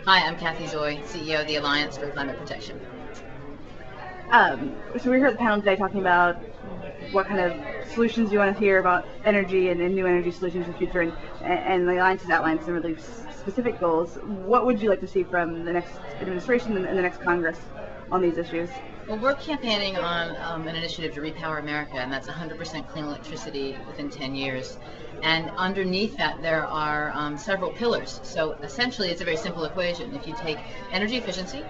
Hi, I'm Cathy Zoi, CEO of the Alliance for Climate Protection. So we're here at the panel today talking about what kind of solutions you want to hear about energy and new energy solutions in the future, and the Alliance has outlined some really specific goals. What would you like to see from the next administration and the next Congress on these issues? Well, we're campaigning on an initiative to Repower America, and that's 100% clean electricity within 10 years. And underneath that, there are several pillars. So essentially, it's a very simple equation. If you take energy efficiency,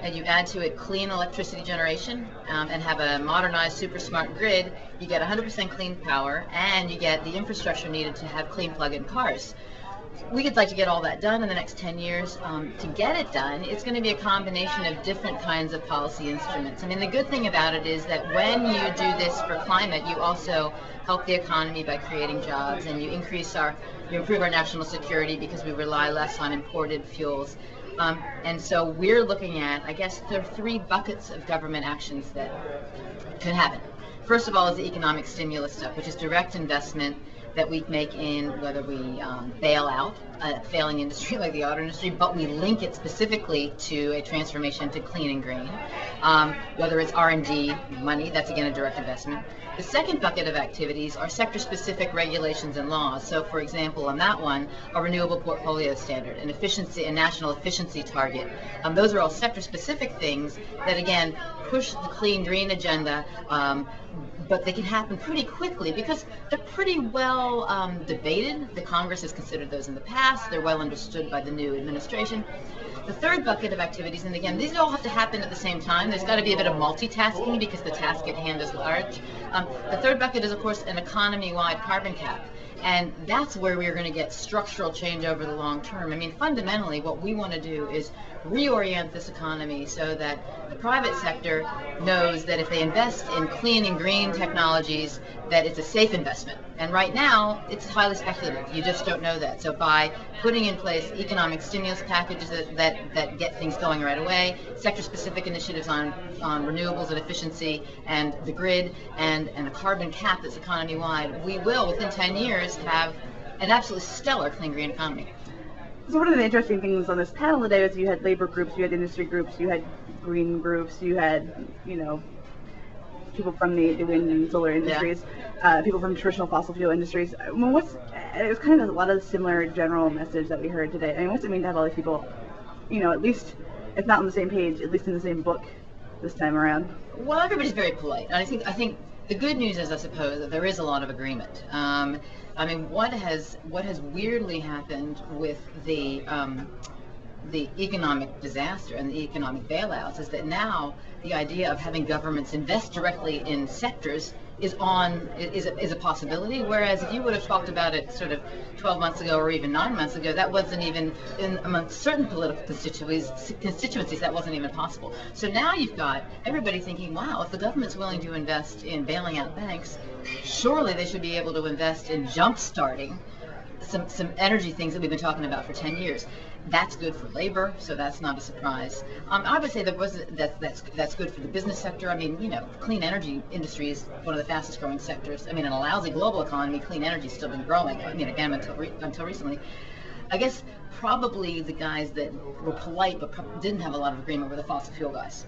and you add to it clean electricity generation and have a modernized super smart grid, you get 100% clean power and you get the infrastructure needed to have clean plug-in cars. We'd like to get all that done in the next 10 years. To get it done, it's going to be a combination of different kinds of policy instruments. I mean, the good thing about it is that when you do this for climate, you also help the economy by creating jobs, and you improve our national security because we rely less on imported fuels. And so we're looking at, I guess, there are three buckets of government actions that could happen. First of all is the economic stimulus stuff, which is direct investment that we make in whether we bail out a failing industry like the auto industry, but we link it specifically to a transformation to clean and green. Whether it's R&D money, that's again a direct investment. The second bucket of activities are sector-specific regulations and laws. So, for example, on that one, a renewable portfolio standard, an efficiency, a national efficiency target. Those are all sector-specific things that, again, push the clean green agenda, but they can happen pretty quickly because they're pretty well debated. The Congress has considered those in the past. They're well understood by the new administration. The third bucket of activities, and again, these all have to happen at the same time. There's got to be a bit of multitasking because the task at hand is large. The third bucket is, of course, an economy-wide carbon cap. And that's where we're going to get structural change over the long term. I mean, fundamentally, what we want to do is reorient this economy so that the private sector knows that if they invest in clean and green technologies, that it's a safe investment. And right now, it's highly speculative. You just don't know that. So by putting in place economic stimulus packages that get things going right away, sector-specific initiatives on renewables and efficiency and the grid and a carbon cap that's economy-wide, we will, within 10 years, have an absolutely stellar clean green economy. So one of the interesting things on this panel today is you had labor groups, you had industry groups, you had green groups, you had, people from the wind and solar industries, people from traditional fossil fuel industries. I mean, it was kind of a lot of the similar general message that we heard today. I mean, what's it mean to have all these people, at least, if not on the same page, at least in the same book this time around? Well, everybody's very polite. And I think the good news is, I suppose, that there is a lot of agreement. I mean, what has weirdly happened with the economic disaster and the economic bailouts is that now the idea of having governments invest directly in sectors is a possibility, whereas if you would have talked about it sort of 12 months ago or even 9 months ago, that wasn't even, among certain political constituencies, that wasn't even possible. So now you've got everybody thinking, wow, if the government's willing to invest in bailing out banks, surely they should be able to invest in jump-starting some energy things that we've been talking about for 10 years. That's good for labor, so that's not a surprise. I would say that's good for the business sector. I mean, clean energy industry is one of the fastest growing sectors. I mean, in a lousy global economy, clean energy's still been growing. I mean, again, until recently. I guess probably the guys that were polite but didn't have a lot of agreement were the fossil fuel guys.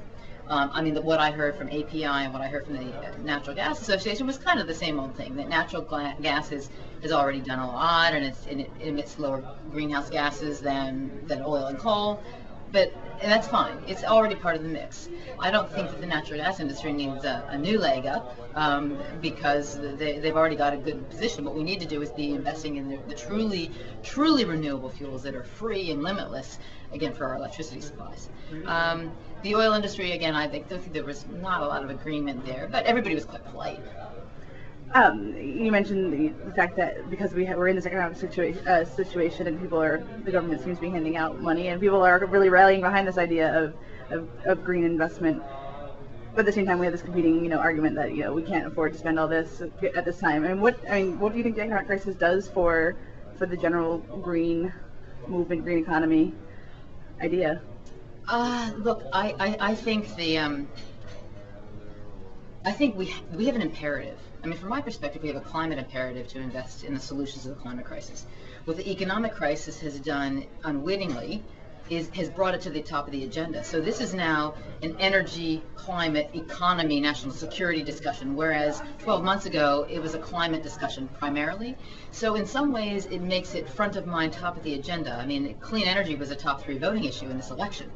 I mean, what I heard from API and what I heard from the Natural Gas Association was kind of the same old thing, that natural gas has already done a lot, and it emits lower greenhouse gases than oil and coal, and that's fine. It's already part of the mix. I don't think that the natural gas industry needs a new leg up because they've already got a good position. What we need to do is be investing in the truly renewable fuels that are free and limitless, again, for our electricity supplies. The oil industry, again, I don't think there was not a lot of agreement there, but everybody was quite polite. You mentioned the fact that because we're in this economic situation and the government seems to be handing out money and people are really rallying behind this idea of green investment. But at the same time, we have this competing, argument that we can't afford to spend all this at this time. And what do you think the economic crisis does for the general green movement, green economy idea? Look, I think I think we have an imperative. I mean, from my perspective, we have a climate imperative to invest in the solutions of the climate crisis. What the economic crisis has done unwittingly has brought it to the top of the agenda. So this is now an energy, climate, economy, national security discussion, whereas 12 months ago it was a climate discussion primarily. So in some ways it makes it front of mind, top of the agenda. I mean, clean energy was a top 3 voting issue in this election.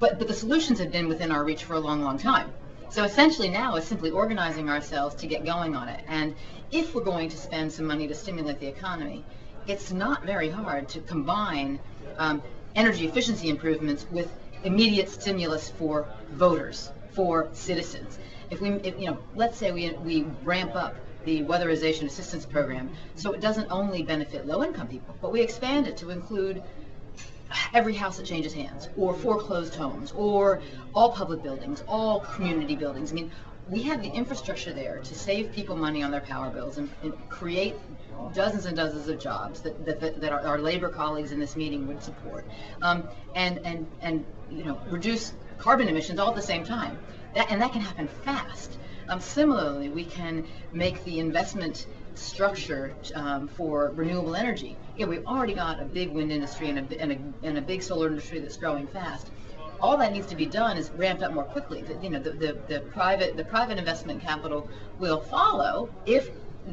But the solutions have been within our reach for a long, long time. So essentially now it's simply organizing ourselves to get going on it. And if we're going to spend some money to stimulate the economy, it's not very hard to combine energy efficiency improvements with immediate stimulus for voters, for citizens. If let's say we ramp up the weatherization assistance program so it doesn't only benefit low-income people, but we expand it to include every house that changes hands, or foreclosed homes, or all public buildings, all community buildings. I mean, we have the infrastructure there to save people money on their power bills and create dozens and dozens of jobs that our labor colleagues in this meeting would support, and reduce carbon emissions all at the same time. That can happen fast. Similarly, we can make the investment structure for renewable energy. We've already got a big wind industry and a big solar industry that's growing fast. All that needs to be done is ramped up more quickly. The private investment capital will follow if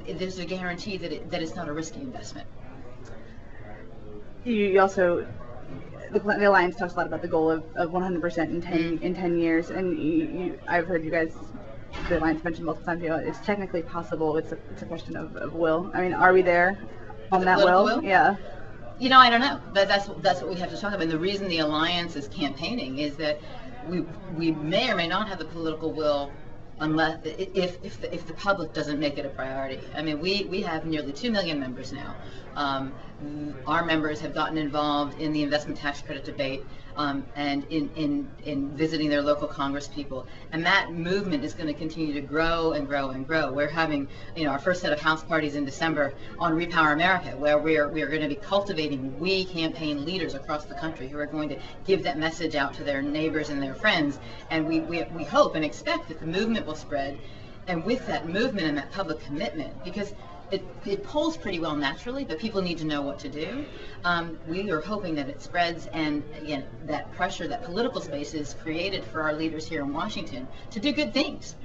there's a guarantee that it's not a risky investment. You also, the Alliance talks a lot about the goal of 100% in 10 years, and I've heard you guys, the Alliance mentioned multiple times, it's technically possible. It's a question of will. I mean, are we there on that will? Yeah. I don't know. That's what we have to talk about. And the reason the Alliance is campaigning is that we may or may not have the political will unless if the public doesn't make it a priority. I mean, we have nearly 2 million members now. Our members have gotten involved in the investment tax credit debate and in visiting their local Congress people, and that movement is going to continue to grow and grow and grow. We're having our first set of house parties in December on Repower America, where we are going to be cultivating campaign leaders across the country who are going to give that message out to their neighbors and their friends, and we hope and expect that the movement will spread. And with that movement and that public commitment, because it polls pretty well naturally, but people need to know what to do. We are hoping that it spreads, and again, that pressure, that political space is created for our leaders here in Washington to do good things.